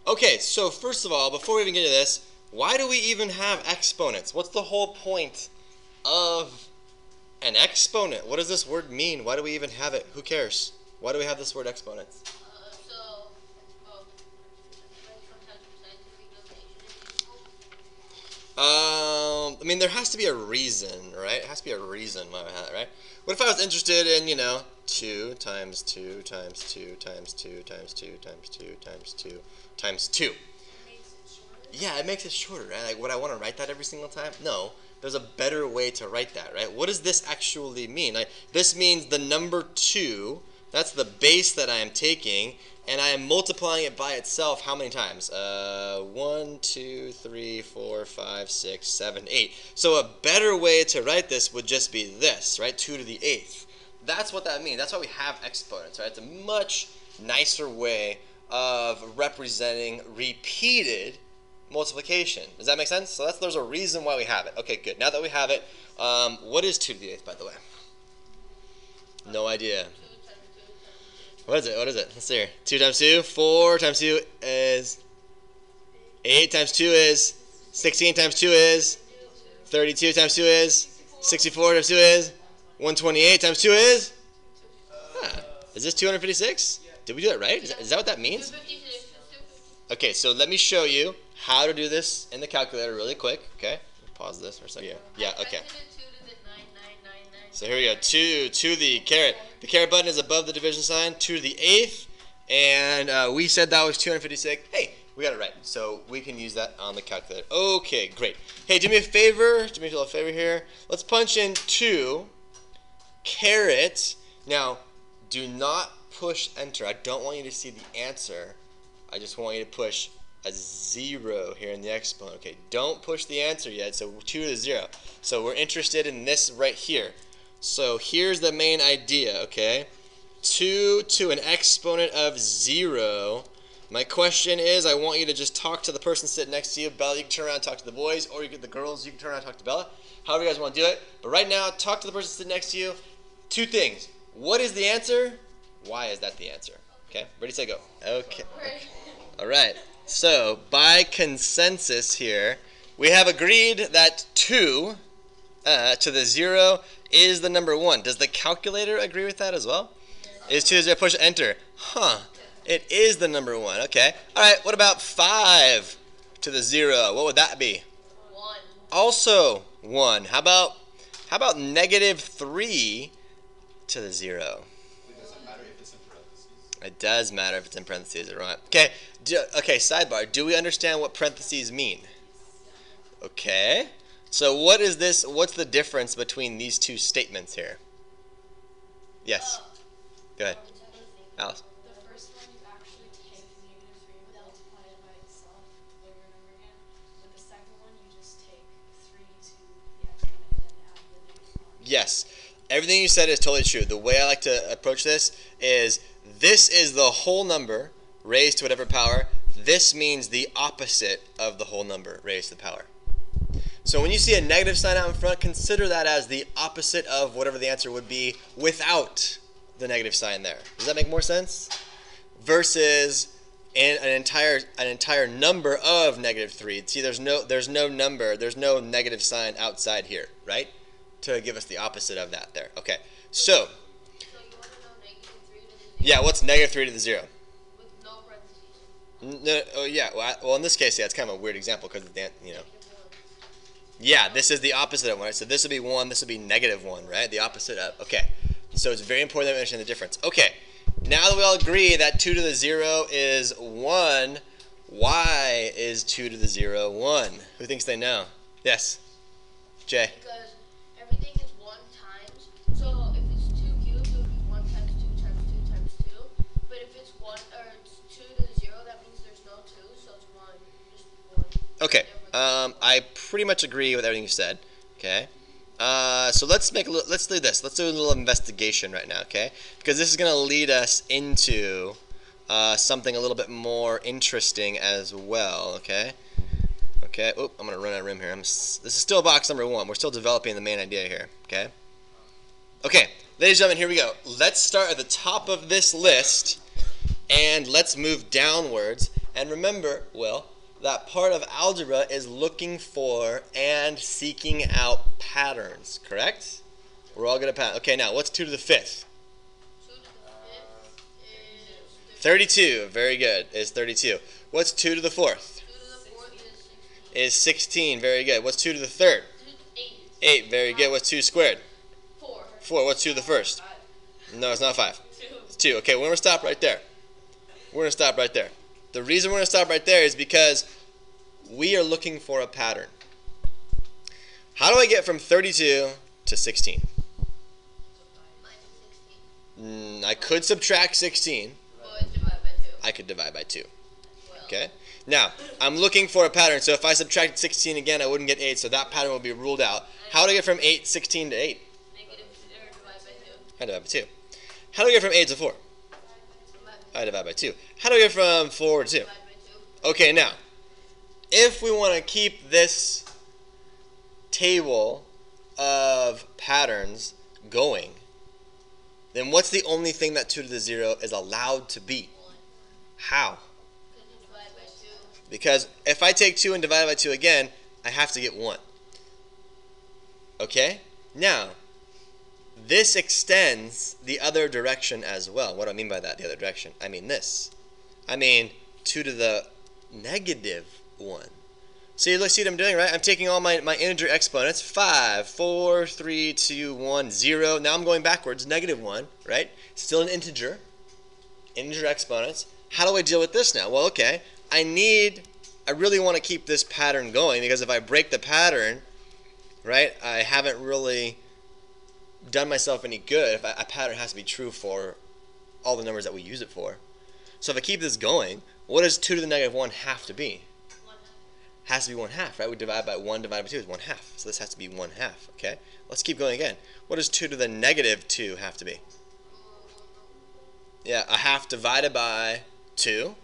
Okay, so first of all, before we even get to this, why do we even have exponents? What's the whole point of an exponent? What does this word mean? Why do we even have it? Who cares? Why do we have this word exponents? I mean, there has to be a reason, right? It has to be a reason why we have it, right? What if I was interested in, 2 times 2 times 2 times 2 times 2 times 2 times 2 times 2? Yeah, it makes it shorter, right? Like, would I want to write that every single time? No. There's a better way to write that, right? What does this actually mean? Like, this means the number 2, that's the base that I am taking, and I am multiplying it by itself how many times? 1, 2, 3, 4, 5, 6, 7, 8. So a better way to write this would just be this, right? 2 to the 8th. That's what that means. That's why we have exponents, right? It's a much nicer way of representing repeated multiplication. Does that make sense? So there's a reason why we have it. Okay, good. Now that we have it, what is 2 to the 8th, by the way? No idea. What is it? Let's see here. 2 times 2, 4 times 2 is 8 times 2 is 16 times 2 is 32 times 2 is 64 times 2 is 128 times 2 is? Is this 256? Did we do it right? Is that what that means? Okay, so let me show you how to do this in the calculator really quick. Okay, pause this for a second. Yeah, okay. So here we go. 2 to the caret. The caret button is above the division sign. 2 to the 8th. And we said that was 256. Hey, we got it right. So we can use that on the calculator. Okay, great. Hey, do me a favor. Do me a little favor here. Let's punch in 2 caret. Now, do not push enter. I don't want you to see the answer. I just want you to push a 0 here in the exponent. Okay, don't push the answer yet. So 2 to 0. So we're interested in this right here. So here's the main idea, okay? 2 to an exponent of 0. My question is, I want you to just talk to the person sitting next to you. Bella, you can turn around and talk to the boys, or you get the girls, you can turn around and talk to Bella. However you guys want to do it. But right now, talk to the person sitting next to you. 2 things. What is the answer? Why is that the answer? Okay, ready, set, go. Okay. All right. So, by consensus here, we have agreed that 2 to the 0 is the number 1. Does the calculator agree with that as well? Is 2 to 0, push enter. Huh. It is the number 1. Okay. All right, what about 5 to the 0? What would that be? 1. Also 1. How about negative 3 to the 0? It doesn't matter if it's in parentheses. It does matter if it's in parentheses, right? Okay. Okay, sidebar. Do we understand what parentheses mean? Okay. So what is this? What's the difference between these two statements here? Yes. Go ahead. Alice. The first one, you actually take negative 3 and multiply it by itself over and over again. With the second one, you just take 3 to the exponent and then add the negative 1. Yes. Everything you said is totally true. The way I like to approach this is the whole number raised to whatever power. This means the opposite of the whole number raised to the power. So when you see a negative sign out in front, consider that as the opposite of whatever the answer would be without the negative sign there. Does that make more sense? Versus an entire number of negative 3. See, there's no number, there's no negative sign outside here, right? To give us the opposite of that there. Okay. So So you want to know negative 3 to the 0? yeah, what's negative 3 to the 0? With no parentheses. No, oh yeah. Well, in this case, yeah, it's kind of a weird example because Yeah, this is the opposite of 1, right? So this would be 1, this would be negative 1, right? The opposite of, okay. So it's very important that we understand the difference. Okay, now that we all agree that 2 to the 0 is 1, why is 2 to the 0 1? Who thinks they know? Yes? Jay? Because everything is 1 times. So if it's 2 cubed, it would be 1 times 2 times 2 times 2. But if it's 2 to the 0, that means there's no 2, so it's 1, just 1. Okay, I pretty much agree with everything you said, okay? So let's do this. Let's do a little investigation right now, okay? Because this is going to lead us into something a little bit more interesting as well, okay? Okay, oh, I'm going to run out of room here. This is still box number 1. We're still developing the main idea here, okay? Okay, ladies and gentlemen, here we go. Let's start at the top of this list, and let's move downwards And remember, Will, that part of algebra is looking for and seeking out patterns, correct? We're all good at patterns. Okay, now what's 2 to the 5th? 2 to the 5th is 32. Very good. Is 32. What's 2 to the 4th? 2 to the 4th is 16. Is 16. Very good. What's 2 to the 3rd? 8. 8. Very good. What's 2 squared? 4. 4. What's 2 to the 1st? 5. No, it's not 5. 2. It's 2. Okay, we're going to stop right there. We're going to stop right there. The reason we're going to stop right there is because we are looking for a pattern. How do I get from 32 to 16? Minus 16. I could subtract 16. But divide by 2. I could divide by 2. Well, Okay? Now, I'm looking for a pattern, so if I subtracted 16 again, I wouldn't get 8, so that pattern will be ruled out. How do I get from 16 to 8? Negative or divide by 2. I divide by 2. How do I get from 8 to 4? I divide by 2. How do I get from 4 to 2? Divide by 2. Okay, now, if we want to keep this table of patterns going, then what's the only thing that 2 to the 0 is allowed to be? 1. How? Because you divide by 2. Because if I take 2 and divide by 2 again, I have to get 1. Okay? Now, this extends the other direction as well. What do I mean by that, the other direction? I mean this. I mean 2 to the negative 1. So you see what I'm doing, right? I'm taking all my integer exponents. 5, 4, 3, 2, 1, 0. Now I'm going backwards, negative 1, right? Still an integer. Integer exponents. How do I deal with this now? Well, okay. I really want to keep this pattern going, because if I break the pattern, right, I haven't really done myself any good. If a pattern has to be true for all the numbers that we use it for. So if I keep this going, what does 2 to the negative 1 have to be? 1 Has to be 1/2, right? We divide by 1 divided by 2 is 1/2. So this has to be 1/2, okay? Let's keep going again. What does 2 to the negative 2 have to be? Yeah, 1/2 divided by 2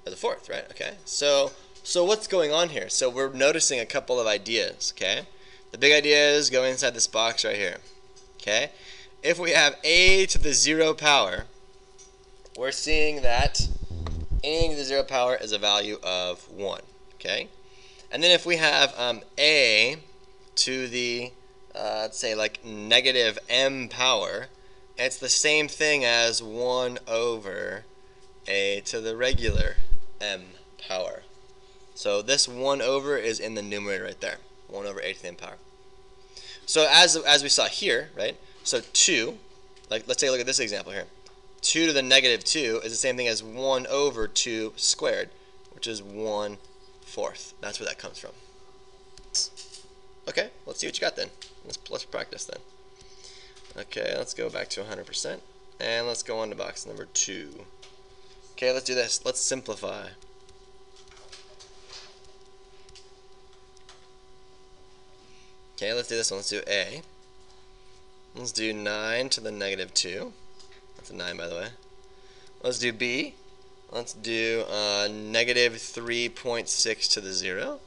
is a 4th, right? Okay. So what's going on here? So we're noticing a couple of ideas, okay? The big idea is go inside this box right here, okay? If we have a to the 0 power, we're seeing that a to the 0 power is a value of 1, okay? And then if we have a to the, let's say like negative m power, it's the same thing as 1 over a to the regular m power. So this 1 over is in the numerator right there. 1 over a to the m power. So as we saw here, right? So 2, like let's take a look at this example here. 2 to the negative 2 is the same thing as 1 over 2 squared, which is 1/4. That's where that comes from. Okay, let's see what you got then. Let's practice then. Okay, let's go back to 100%, and let's go on to box number 2. Okay, let's do this. Let's simplify. Okay, let's do this one. Let's do A. Let's do 9 to the negative 2. That's a 9, by the way. Let's do B. Let's do negative 3.6 to the 0.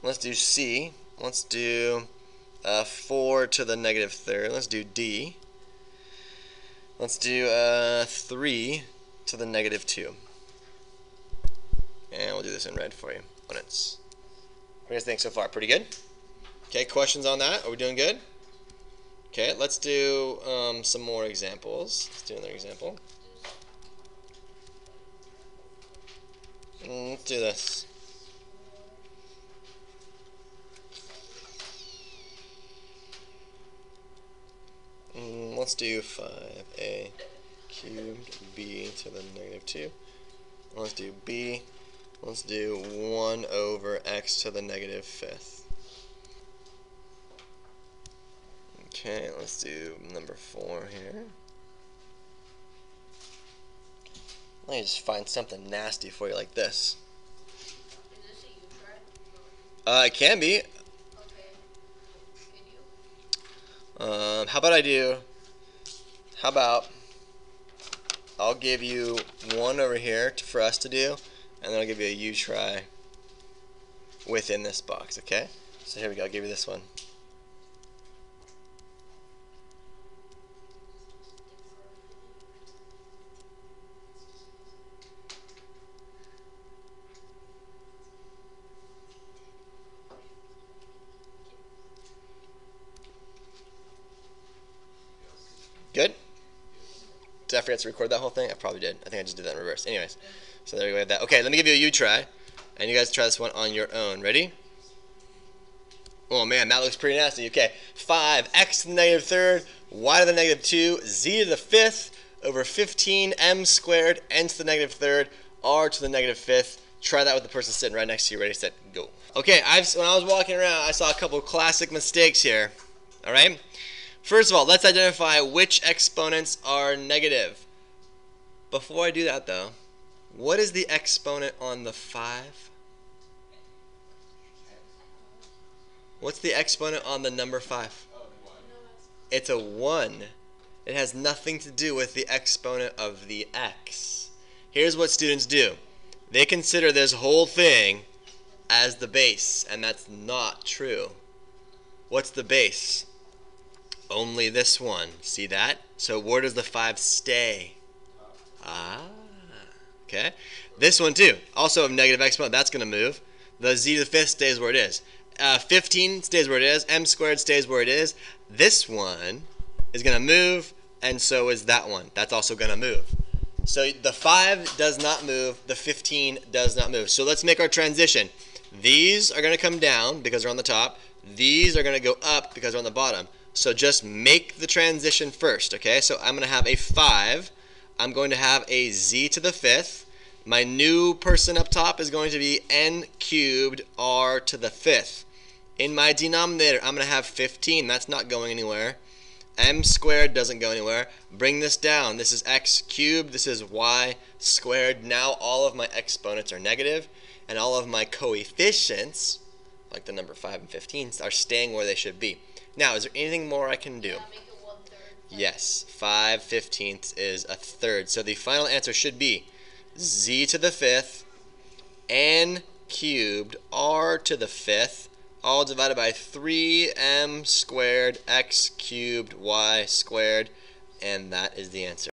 Let's do C. Let's do 4 to the negative 3rd. Let's do D. Let's do 3 to the negative 2. And we'll do this in red for you. Exponents. What do you guys think so far? Pretty good? Okay, questions on that? Are we doing good? Okay, let's do some more examples. Let's do another example. Let's do this. Let's do 5a cubed b to the negative 2. Let's do b. Let's do 1 over x to the negative 5th. Okay, let's do number 4 here. Let me just find something nasty for you like this. Is this a U-try? It can be. Okay. Can you? How about I'll give you 1 over here for us to do, and then I'll give you a U try within this box, okay? So here we go, I'll give you this one. Did I forget to record that whole thing? I probably did. I think I just did that in reverse. Anyways, so there we go with that. Okay, let me give you a try, and you guys try this one on your own. Ready? Oh man, that looks pretty nasty. Okay, 5 x to the negative third, y to the negative 2, z to the fifth, over 15 m squared, n to the negative third, r to the negative fifth. Try that with the person sitting right next to you. Ready, set, go. Okay, when I was walking around, I saw a couple classic mistakes here. All right? First of all, let's identify which exponents are negative. Before I do that, though, what is the exponent on the 5? What's the exponent on the number 5? It's a 1. It has nothing to do with the exponent of the x. Here's what students do. They consider this whole thing as the base, and that's not true. What's the base? Only this one. See that? So where does the 5 stay? Ah. Okay. This one too. Also a negative exponent. That's going to move. The z to the fifth stays where it is. 15 stays where it is. M squared stays where it is. This one is going to move, and so is that one. That's also going to move. So the 5 does not move. The 15 does not move. So let's make our transition. These are going to come down because they're on the top. These are going to go up because they're on the bottom. So just make the transition first, okay? So I'm going to have a 5. I'm going to have a z to the fifth. My new person up top is going to be n cubed r to the fifth. In my denominator, I'm going to have 15. That's not going anywhere. M squared doesn't go anywhere. Bring this down. This is x cubed. This is y squared. Now all of my exponents are negative, and all of my coefficients, like the number 5 and 15, are staying where they should be. Now, is there anything more I can do? Yeah, make it 1/3. Yes, 5/15 is a third. So the final answer should be z to the fifth, n cubed, r to the fifth, all divided by 3m squared x cubed y squared, and that is the answer.